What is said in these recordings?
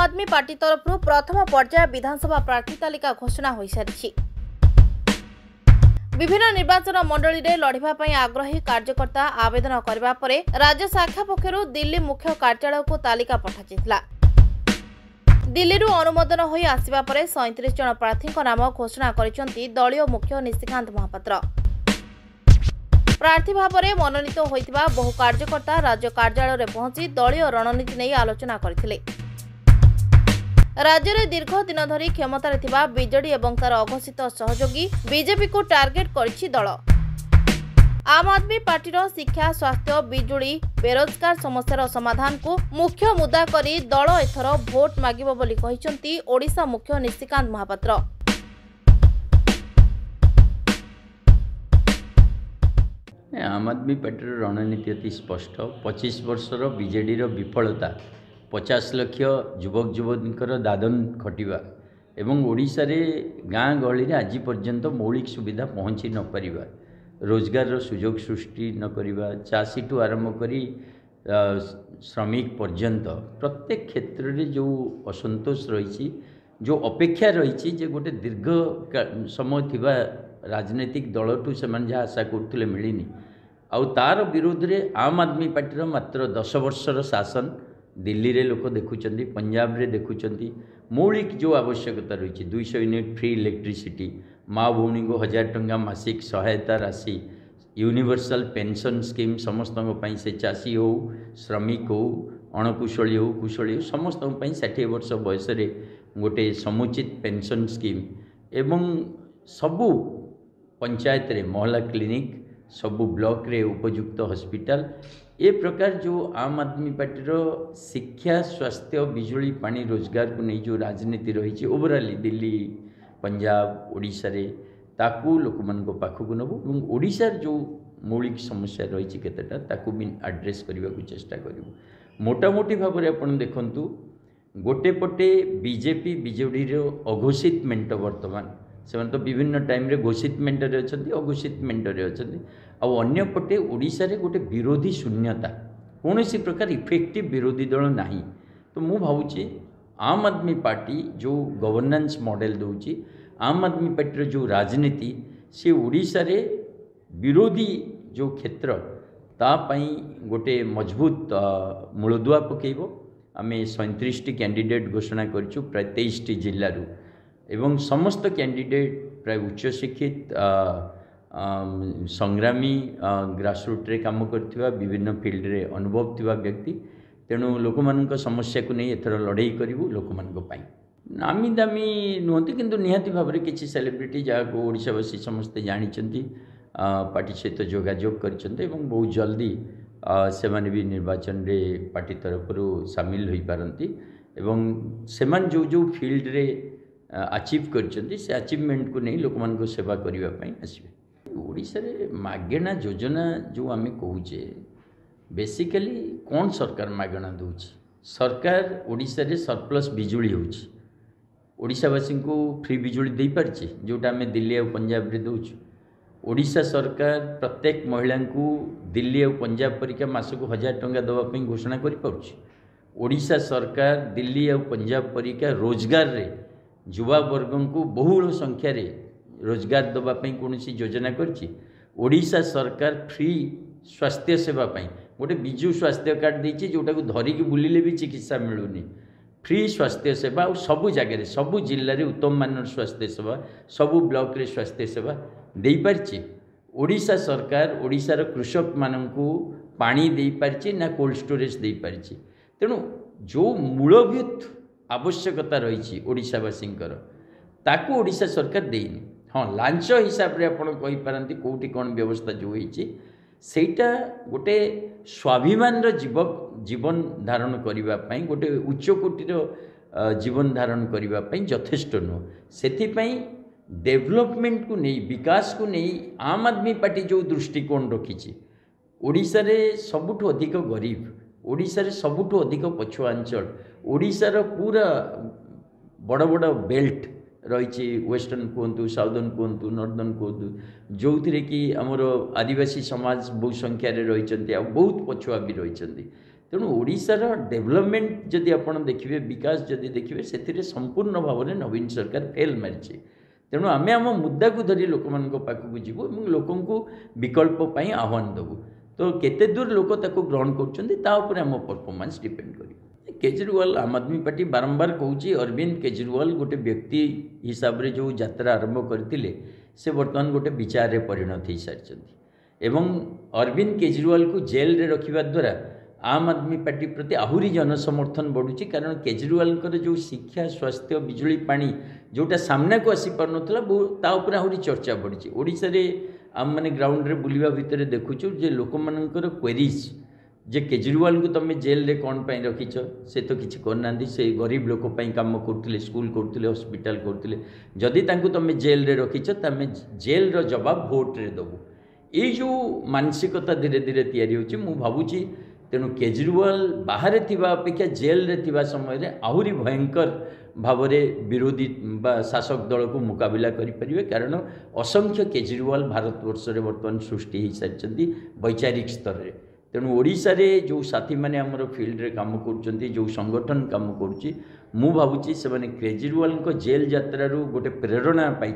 आदमी पार्टी तरफ प्रथम पर्याय विधानसभा प्रार्थी तालिका घोषणा हो सारी। विभिन्न निर्वाचन मंडली में लड़ाई आग्रही कार्यकर्ता आवेदन करने पर राज्य शाखा पक्षर दिल्ली मुख्य कार्यालय को तालिका पठाई। दिल्ली अनुमोदन हो आसवा पर 37 जन प्रार्थी नाम घोषणा कर दलीय मुख्य निशिकांत महापात्र। प्रार्थी भाव में मनोनीत होता बहु कार्यकर्ता राज्य कार्यालय पहुंची दलीय रणनीति नहीं आलोचना करथिले। राज्य में दीर्घ दिन धरी क्षमतार थिबा बीजेडी एवं तार अघोषित सहयोगी बीजेपी को टार्गेट करिछि दल। आम आदमी पार्टी शिक्षा स्वास्थ्य बिजुली बेरोजगार समस्यार समाधान को मुख्य मुद्दा करी दल एथर भोट मागिबो बोली कहिसंती ओडिशा मुख्य निशिकांत महापात्र। आम आदमी पार्टी रणनीति अति स्पष्ट। 25 वर्षर बीजेडी विफलता 50 लाख युवक युवतींकर दादन खटिबा एवं ओडिशा रे गाँ गहली आज पर्यंत मौलिक सुविधा पहुँची न पारिबा, रोजगार सुजोग सृष्टि न करिबा, चाषी ठू आरंभ करी श्रमिक पर्यंत प्रत्येक क्षेत्र में जो असंतोष रही, जो अपेक्षा रही जे गोटे दीर्घ समय थिबा राजनीतिक दल ठू से जहाँ आशा करते मिलनी आउ तार विरोध रे आम आदमी पार्टी मात्र 10 वर्षर शासन दिल्ली रे लोक देखुचंती, पंजाब रे देखुचंती। मौलिक जो आवश्यकता रही 200 यूनिट फ्री इलेक्ट्रिसिटी, माँ भौणी को 1000 टंका मासिक सहायता राशि, यूनिवर्सल पेंशन स्कीम समस्त से चाषी हो श्रमिक हो अणकुशली हो कुशली हो समस्त 60 वर्ष बयस गोटे समुचित पेंशन स्कीम एवं सबू पंचायत रे महला क्लिनिक, सबू ब्लॉक रे उपयुक्त हॉस्पिटल, ए प्रकार जो आम आदमी पार्टी शिक्षा स्वास्थ्य बिजुली पानी रोजगार को नहीं जो राजनीति रही ओवराली दिल्ली पंजाब ओडिशा रे ताकू लोक मान पाखक नबू ओडिशार जो मौलिक समस्या रही केतेटा ताकू भी एड्रेस करने को चेष्टा करूँ। मोटामोटी भाव में आपन देखंतु गोटे पटे बीजेपी बीजेडी अघोषित मेंट वर्तमान से तो विभिन्न टाइम रे घोषित मेंटर अच्छा अघोषित मेंटर अच्छा आउ अन्य पटे ओडिशा रे गोटे विरोधी शून्यता कौन सी प्रकार इफेक्टिव विरोधी दल नहीं। तो मु भावुची आम आदमी पार्टी जो गवर्नेंस मॉडल दूची आम आदमी पार्टी जो राजनीति से ओडिशा रे विरोधी जो क्षेत्र तापाई गोटे मजबूत मूलदुआ पकेब। आम 37 कैंडिडेट घोषणा करूँ प्राय 23 जिलूर एवं समस्त कैंडिडेट प्राय उच्च शिक्षित संग्रामी ग्रासरूट रे काम करथिबा विभिन्न फील्ड रे अनुभव थिबा व्यक्ति। तेणु लोक मानक समस्या को नहीं एथर लड़ाई करूँ लोक मानक नामी दामी नुहति किंतु निहाती भाव में किसी सेलिब्रिटी जहाँ ओडिशावासी समस्ते जानी पार्टी सहित जोगाजोग करछन्ते एवं बहुत जल्दी से माने भी निर्वाचन रे पार्टी तरफ सामिल हो पारती एवं से जो जो फील्ड रे अचीव करछन्ते से अचीवमेंट को नहीं लोक मानक सेवा करने आसबे। ओडिशा रे मागेणा योजना जो आम कहूचे बेसिकली कौन सरकार मागेणा दूची, सरकार ओडिशा रे सरप्लस बिजुली होची ओडिशावासी को फ्री बिजुली दे पारछि जोटा आम दिल्ली और पंजाब रे दउछु। ओडिशा सरकार प्रत्येक महिला को दिल्ली और पंजाब परिका मासक 1000 टंका दवाई घोषणा कर पारुछि। ओडिशा सरकार दिल्ली और पंजाब परिका रोजगार रे युवा वर्ग को बहुल संख्यार रोजगार दवाई कौन सी योजना करछि। ओडिशा सरकार फ्री स्वास्थ्य सेवा गोटे विजु स्वास्थ्य कार्ड देछि जोटा को धरिकी बुलिले भी चिकित्सा मिलूनी। फ्री स्वास्थ्य सेवा और सबू जगह सबू जिले में उत्तम मानर स्वास्थ्य सेवा सबू ब्लॉक रे स्वास्थ्य सेवा दे पारछि। ओडिशा सरकार ओडिशार कृषक माननकु पानी दे पारछि ना कोल्ड स्टोरेज दे पारछि। तेणु जो मूलभूत आवश्यकता रही ओडिशावासींकर ताकू ओडिशा सरकार देनी। हाँ लांच हिसाब से आपड़ कहीपारती कौटी कौन व्यवस्था जो होती सेटा गोटे स्वाभिमान जीवन धारण करने गोटे उच्चकोटीर जीवन धारण करने यथेष्ट नुह। से डेवलपमेंट को नहीं विकास को नहीं आम आदमी पार्टी जो दृष्टिकोण रखी ओडिशा रे सबुठु अधिक गरीब ओडिशा रे सबुठु अधिक पछुआ अंचल ओडिशार पूरा बड़ बड़ बेल्ट रही वेस्टर्न कहतु साउदर्न कहतु नॉर्दर्न कहतु जो थी कि आमर आदिवासी समाज बहु संख्यार रही बहुत पछुआ भी रही तेणु ओडिशार डेभलपमेंट जदि आप देखिए विकास जदि देखिए से संपूर्ण भाव में नवीन सरकार फेल मारी तेणु आम आम मुद्दा को धरी लोक पाखक जीवु और लोक विकल्प आह्वान देवु तो केते दूर लोक ताको ग्रहण कर परफॉर्मेंस डिपेंड कर केजरीवाल आम आदमी पार्टी बारंबार कहूँ अरविंद केजरीवाल गोटे व्यक्ति हिसाब से जो यात्रा आरंभ करते से बर्तमान गोटे विचार में परिणत हो सारी एवं अरविंद केजरीवाल को जेल रे रखिबा द्वारा आम आदमी पार्टी प्रति आहरी जनसमर्थन बढ़ुची कारण केजरीवाल जो शिक्षा स्वास्थ्य बिजुली पानी जोटा सामना को आसी पार नथला ता ऊपर आहरी चर्चा बढ़ी ओडिशा रे आम माने ग्राउंड रे बुलिबा भितर देखुछु जे लोक मानकर क्वेरीज जे केजरीवाल को तुम जेल रे कौन पाई रखिछ से तो किसी करना से गरीब लोक पाई काम करते स्कूल करते हॉस्पिटल करते जदि तांको तुम जेल रे रखिछ तमे जेल रो जवाब वोट रे दबु ये जो मानसिकता धीरे धीरे तैयारी होची मु भावुची तेणु केजरीवाल बाहर थिबा अपेक्षा जेल रे थिबा समय रे आहुरी भयंकर भाव में विरोधी शासक दल को मुकाबला करें कारण असंख्य केजरीवाल भारतवर्ष में बर्तमान सृष्टि हो सारी वैचारिक स्तर में तेणु ओडिशा रे जो साथी मैंने आमर फील्ड रे काम कर जो संगठन काम करुच्ची मु भावुची से केजरीवाल को जेल यात्रारू गोटे प्रेरणा पाई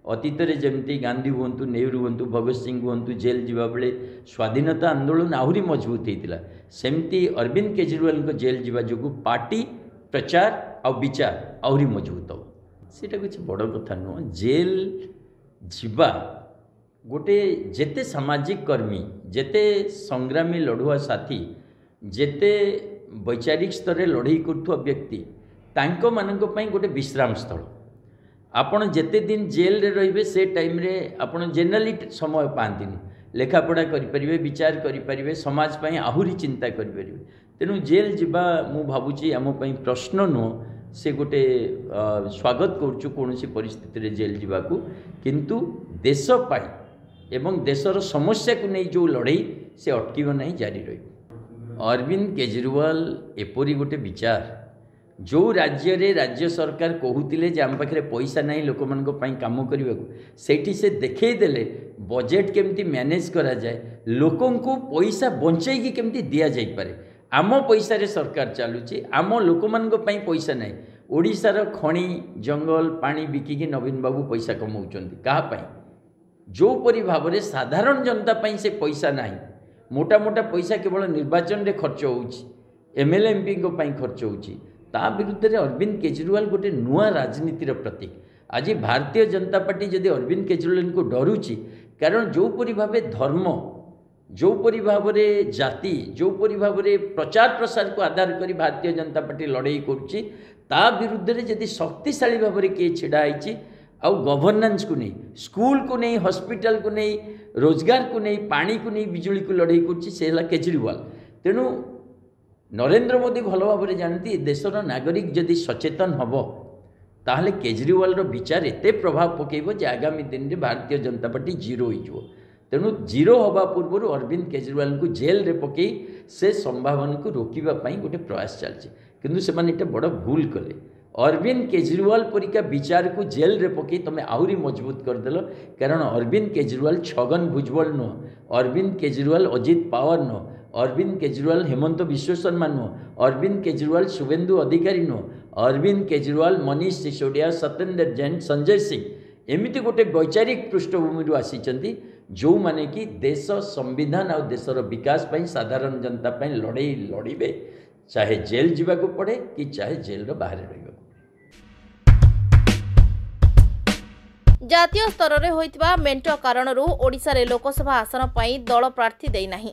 अतीत में जमती गांधी हूँ नेहरू हूँ भगत सिंह हूँ जेल जीवा बेले स्वाधीनता आंदोलन आहरी मजबूत होता सेमती अरविंद केजरीवाल को जेल जीवा जो पार्टी प्रचार आ विचार आहरी मजबूत हम सीटा किसी बड़ कथा नुह जेल जीवा गोटे जेते सामाजिक कर्मी जेते संग्रामी लड़ुआ साथी जेते वैचारिक स्तर लड़ई करुवा व्यक्ति तांको मानक पई गोटे विश्राम स्थल आपण जेते दिन जेल रे रहिबे से टाइम रे आपण जेनराली समय पाती लेखापढ़ा करें विचार करें समाज पई आहुरी चिंता करें तेणु जेल जीवा मु भावुची आम प्रश्न नुह से गोटे स्वागत करुचु कौन परिस्थिति रे जेल जीवा को किंतु देश पाई एवं देशर समस्या को नहीं जो लड़ई से अटकीब नहीं जारी रही अरविंद केजरीवाल एपरी गोटे विचार जो राज्य रे राज्य सरकार कहूतिले जे आम पाखे पैसा नहीं लोक मानी काम करने को से देखईदेले बजेट केमती मैनेज करा जाए लोकों को पैसा बंचेगी केमती दि जापे आम पैसा रे सरकार चलुची आम लोक मानक पई पैसा नहीं ओडिशार खणी जंगल पानी बिकिकी नवीन बाबू पैसा कमाउछंती कहा पई जो परी भाव में साधारण जनता पई से पैसा नहीं मोटा मोटा पैसा केवल निर्वाचन रे खर्च होउची एमएलए एमपी को पई खर्च होउची ता विरुद्ध रे अरविंद केजरीवाल गोटे नुआ राजनीतिर प्रतीक आज भारतीय जनता पार्टी जदि अरविंद केजरीवाल को डरुची कारण जो परी भाव धर्म जो परी भाव में जाति जो परी भाव में प्रचार प्रसार को आधार करी भारतीय जनता पार्टी लड़ई करुच्ची ता विरुद्ध रे जदि शक्तिशाली भाव में किए छिड़ा होइची आउ गवर्नेंस को नहीं स्कूल को नहीं हॉस्पिटल को नहीं रोजगार को नहीं पानी को नहीं बिजुली को लड़ई कर केजरीवाल तेणु नरेंद्र मोदी भल भाव में जानती देशर नागरिक जदि सचेतन हम ताहले केजरीवाल विचार एते प्रभाव पकेब जे आगामी दिन में भारतीय जनता पार्टी जीरो हो तेणु जीरो हवा पूर्व अरविंद केजरीवाल को जेल रे पकई से संभावना को रोकवाई गोटे प्रयास चलती किंतु से माने बड़ भूल कले अरविंद केजरीवाल परिका विचार को जेल रे पकई तुम आहरी मजबूत करदेल कारण अरविंद केजरीवाल छगन भुजबल नुह अरविंद केजरीवाल अजित पावर नुह अरविंद केजरीवाल हेमंत विश्व शर्मा नुह अरविंद केजरीवाल शुभेंदु अधिकारी नुह अरविंद केजरीवाल मनीष सिसोदिया सत्येंद्र जैन संजय सिंह एमती गोटे वैचारिक पृष्ठभूमि आसी जो माने कि देश संविधान और देशर विकास पाई साधारण जनता पाई लड़ई लड़े चाहे जेल जीवाको पड़े कि चाहे जेल बाहर रहिबा जातीय स्तर में होइतिबा मेंट कारणरू ओडिशा रे लोकसभा आसन पई दल प्रार्थी देई नाही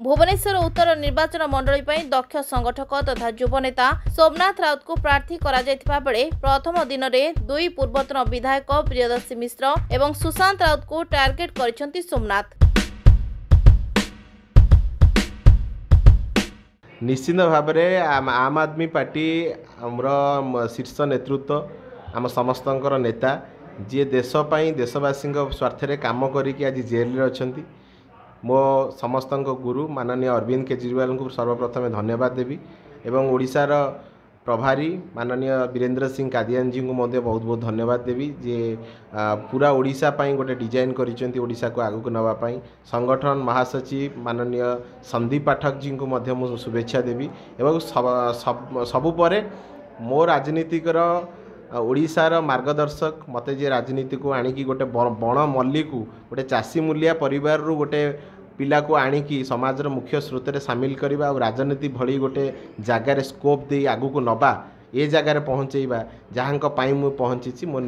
भुवनेश्वर उत्तर निर्वाचन मंडली पई दक्ष संगठक तथा युव नेता सोमनाथ राउत को प्रार्थी करा जायतिबा बेले प्रथम दिन रे दुई पूर्वतन विधायक प्रियदर्शी मिश्र एवं सुशांत राउत को टार्गेट करिसंती सोमनाथ निश्चित भाव में आम आदमी पार्टी आमर शीर्ष नेतृत्व आम समस्तंकर नेता जी देशपाई देशवासी स्वार्थ काम करिक आज जेल अच्छा मो समस्त गुरु माननीय अरविंद केजरीवाल को सर्वप्रथम धन्यवाद देवी एवं ओडिशार प्रभारी माननीय वीरेंद्र सिंह कादियान जी को मध्य बहुत बहुत धन्यवाद देवी जे पूरा ओडिशा पाई गोटे डिजाइन करिसेंती ओडिशा को आगु को नवा पाई संगठन महासचिव माननीय संदीप पाठक जी को मध्य मु शुभेच्छा देवी एवं सबु परे मो राजनीतिकर ओडिशार मार्गदर्शक मते जे राजनीति को आनिकी गोटे बण मल्ली को गोटे चाषी मूलिया परिवार रु गोटे पिला को आनिकी समाज मुख्य स्रोत में सामिल करवा और राजनीति भली गोटे जगार स्कोप दे आगु को नबा ए जगार पहुँचेबा जहाँ पाई मु पहुँची मो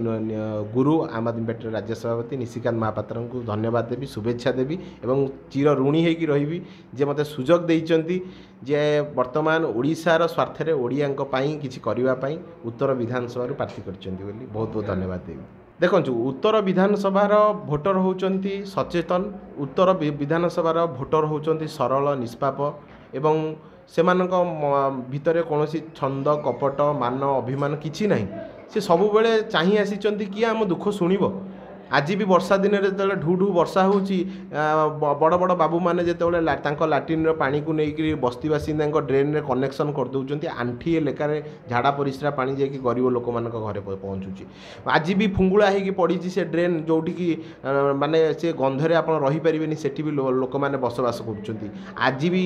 गुरु आम आदमी पार्टी राज्य सभापति निशिकांत महापात्र को धन्यवाद देवी शुभेच्छा देवी एवं चिर ऋणी होगी रही जे मते सुजोग देइचंती जे वर्तमान ओडिशार स्वार्थ में ओडिया किसी करने उत्तर विधानसभा प्रार्थी करछंती बोली बहुत बहुत धन्यवाद देवी। देखु उत्तर विधानसभार भोटर होउचंती सचेतन उत्तर विधानसभार भोटर होउचंती सरल निष्पाप एवं सेमानक भितरे कौनसी छंद कपट मान अभिमान किछि नहीं से सब बेले चाही आसीचंती कि आम दुख शुणिब आज भी वर्षा दिन में जो ढू ढू वर्षा हो बड़ बड़ बाबू मैंने जो लाट्रिन पानी को लेकिन बस्ती बासिंदा ड्रेन रे कनेक्शन कर दौरान आंठिए लेखार झाड़ा परिस्रा पानी जाकि गरीब लोक मान घरे पहुँचुची आज भी फुंगुला होगी पड़ी से ड्रेन जोटिकी माने से गंधरे आप रहीपर से लोक मैंने बसवास कर भी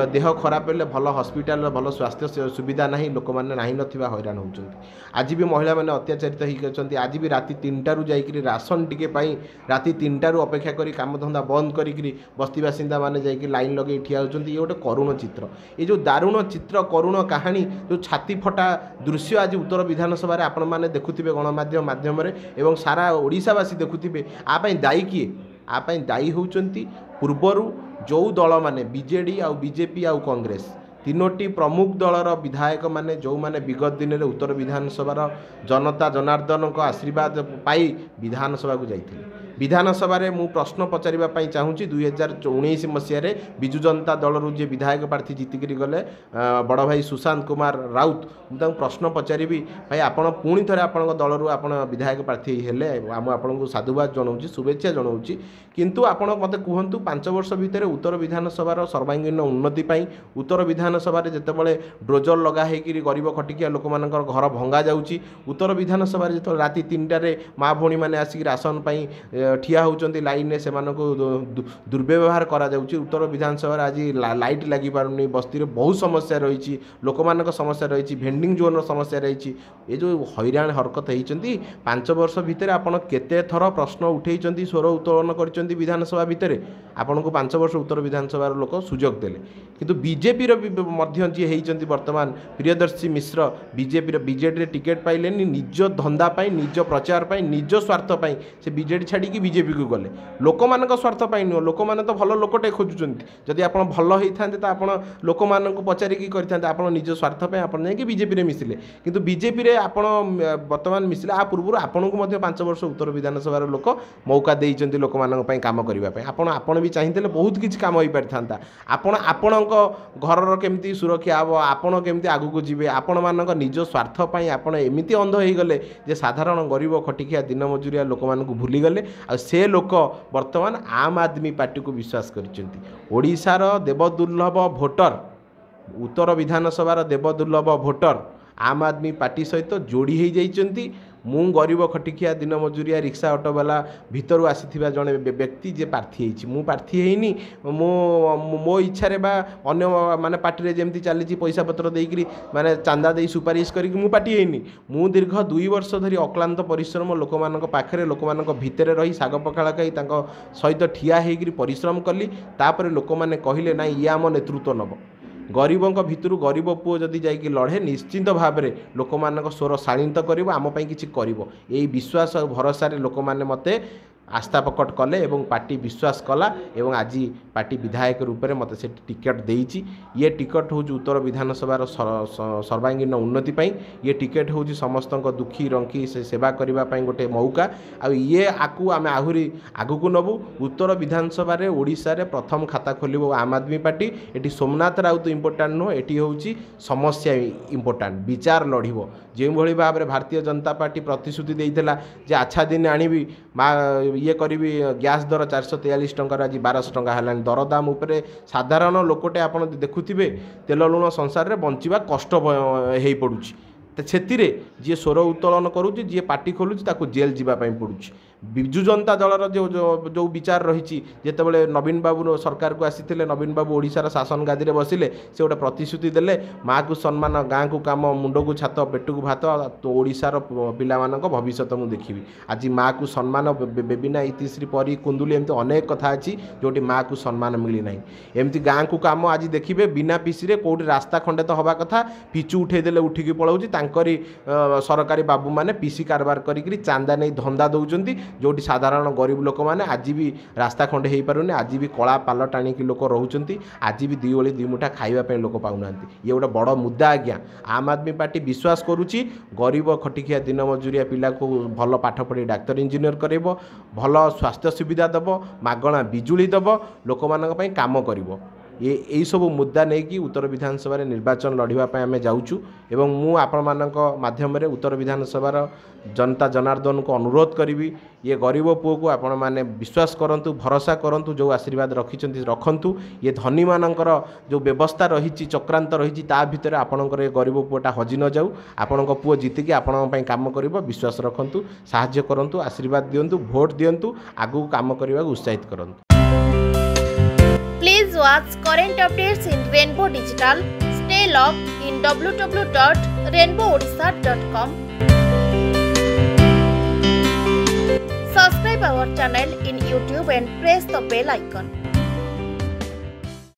देह खराब हेल्ले भल हस्पिटाल भल स्वास्थ्य सुविधा ना लोक मैंने ना ना हैरान होती आज भी महिला मैंने अत्याचारित होती आज भी राति 3टारू जाकि राशन टिके पाई राति 3टारू अपेक्षा करी काम धंदा बंद करी बस्ती बासिंदा माने जाकि लाइन लगे ठिया होचंती ये गोटे करुण चित्र ये जो दारुण चित्र करुण कहानी जो छाती फटा दृश्य आज उत्तर विधानसभा आपण मैंने देखुथिबे गणमाध्यम माध्यम एवं सारा ओडिशावासी देखुथिबे आपाई दायी किए आपाई दायी होचंती पूर्वरु जो दल माने बीजेडी आउ बीजेपी आउ कांग्रेस तीनोटी प्रमुख दलर विधायक माने जो माने विगत दिन में उत्तर विधानसभा जनता जनार्दन को आशीर्वाद पाई विधानसभा को जाइए विधानसभा रे मु प्रश्न पचारिबा चाहूँगी 2019 मसीह विजु जनता दल जे विधायक प्रार्थी जीतिक गले बड़ भाई सुशांत कुमार राउत मुझे प्रश्न पचारि भाई आपड़ पुणी थे आप दलर आप विधायक प्रार्थी हेले आपको साधुवाद जनाऊँ शुभेच्छा जनाऊँ किंतु आपण मत कहतु 5 वर्ष भितर उत्तर विधानसभा सर्वांगीन उन्नति उत्तर विधानसभा जितेबाला ड्रोजर लगाई गरीब खटिकिया लोक मान घर भंगा जाऊँगी उत्तर विधानसभा जो राति 3टारे माँ भौणी मैंने आसिक राशन ठिया होचंती लाइन से दुर्व्यवहार करा जाउची उत्तर विधानसभा आज लाइट लगी पारुनी बस्ती बहुत समस्या रही लोक मान समस्या रही भेंडिंग जोन समस्या रही ये जो हैरान हरकत होती 5 वर्ष भितर आपड़ केते थर प्रश्न उठे स्वर उत्तोलन कर विधानसभा भितर आपन को 5 वर्ष उत्तर विधानसभा लोक सुजोग देले किंतु बीजेपी जी होती वर्तमान प्रियदर्शी मिश्र बीजेडी टिकेट पाइले निज धंदा निज प्रचार निज स्वार्थ से बीजेडी छाड़ी बीजेपी को गले लोक मान स्वार्थ नुह लोक मैंने तो भल लोकटे खोजुंट जदि आप भल होता तो आप लोक मान पचारिकी करते आप निज स्वार्थ आप बीजेपी मिसिले किंतु बीजेपी रे आप बर्तमान मिसिले आ पूर्व आपन को 5 वर्ष उत्तर विधानसभा लोक मौका देइचंती लोक मान काम करने आपण भी चाहिए बहुत किसी काम हो पारि था आपण घर केमती सुरक्षा हम आपण केमती आगू को जीवे आपण मान निज स्वार्थ आपण एमती अंध हो गले जे साधारण गरीब खटिकिया दिन मजुरिया लोक मान भूलीगले आ से लोक वर्तमान आम आदमी पार्टी को विश्वास करछंती ओडिशार देवदुर्लभ भोटर उत्तर विधानसभा देवदुर्लभ भोटर आम आदमी पार्टी सहित जोड़ी हो जाइछंती मु गरीब खटिकिया दिन मजुरिया रिक्शा ऑटो वाला भितर आसीथिबा जने व्यक्ति जे प्रार्थी होइछि मु प्रार्थी हेइनी मो इच्छा रे बा अन्य माने पार्टी रे जेमती चली पैसा पत्र देइकरी माने चांदा देई सुपारिश करी मु पार्टी हेइनी मु दीर्घ 2 वर्ष धरी अक्लांत परिश्रम लोक मानक पाखरे लोक मानक भितरे रही साग पखाला खाई तांको सहित ठिया हेइकरी परिश्रम कली तापर लोक माने कहिले ना ये आम नेतृत्व नब गरीबों भितर गरीब पुओ जदि जाइए लड़े निश्चिंत भाव में लोक मान स्वर शाणित कर आम किसी कर विश्वास और भरोसा लोक मैंने मते आस्था प्रकट कले एवं पार्टी विश्वास कला एवं आज पार्टी विधायक रूप में मत से टिकेट देइछि ये टिकेट हूँ उत्तर विधानसभा सर्वांगीन उन्नति ये टिकेट हूँ समस्त दुखी रंखी से सेवा करने गोटे मौका आ ये आकु आम आहरी आगू नबू उत्तर विधानसभा ओडिशा रे प्रथम खाता खोल आम आदमी पार्टी ये सोमनाथ राउत इंपोर्टाट नुह ये हूँ समस्या इंपोर्टाट विचार लड़ब जो भाव में भारतीय जनता पार्टी प्रतिश्रुति देइथिला जे अच्छा दिन आनिबी ये करी गैस दर 443 टंकार आज 1200 टंका है दरदाम उपरे साधारण लोकटे आप देखुवे तेल लुण संसार में बंचा कष्ट हो पड़ुछि से जी स्वर उत्तोलन करुच्ची जी पार्टी खोलुची ताकू जेल जीवाई पड़ुछि विजु जनता दलर जो विचार रही जितेबाला नवीन बाबू सरकार को आसी नवीन बाबू ओडिशार शासन गादी में बसिले से गोटे प्रतिश्रुति देले माँ को सम्मान गाँ को काम मुंड को छात पेट को भात ओडिशार पिला भविष्य मुझे देखी आज माँ को सम्मान बेबिना इतिश्री परी कुंदुली एमती अनेक कथा अच्छी जोटी माँ को सम्मान मिलना एमती गाँ को काम आज देखिए बिना पीसी कौटी रास्ता खंडे तो हवा कथा पिचु उठेदेले उठिकी पलाऊँ तांकरी सरकारी बाबू मैंने पीसी कारबार करी चांदा नहीं धंदा दौरान जोटी साधारण गरीब लोक मैंने आज भी रास्ता खंडे हो पारे आज भी कला पाल टाणिकी लोक रोच आज भी दी ओली दी मुठा खावाई लोक पाऊना ये गोटे बड़ मुद्दा आज्ञा आम आदमी पार्टी विश्वास करुच्ची गरीब खटिखिया दिन मजूरिया पिला को भल पाठ पढ़ी डाक्तर इंजीनियर कर भल स्वास्थ्य सुविधा दब मागणा बिजुली दब लोक मान काम कर यही सब मुद्दा नहीं कि उत्तर विधानसभा निर्वाचन लड़ाई आम जाऊँ एवं मु आपण माध्यम उत्तर विधानसभा जनता जनार्दन को अनुरोध करी ये गरीब पुओ को आपण मैंने विश्वास करंतु भरोसा करंतु जो आशीर्वाद रखंतु ये धनी मानकर जो व्यवस्था रही चक्रांत रही भितर आपणकर ये गरीब पुओटा हजि न जाऊ आपण पुओ जीतिकी आपण काम कर विश्वास रखंतु साहाय्य करंतु आशीर्वाद दियंतु भोट दियंतु आगु काम करने उत्साहित करंतु। Please watch current updates in Rainbow Digital. Stay logged in www.rainbowodisha.com. Subscribe our channel in YouTube and press the bell icon.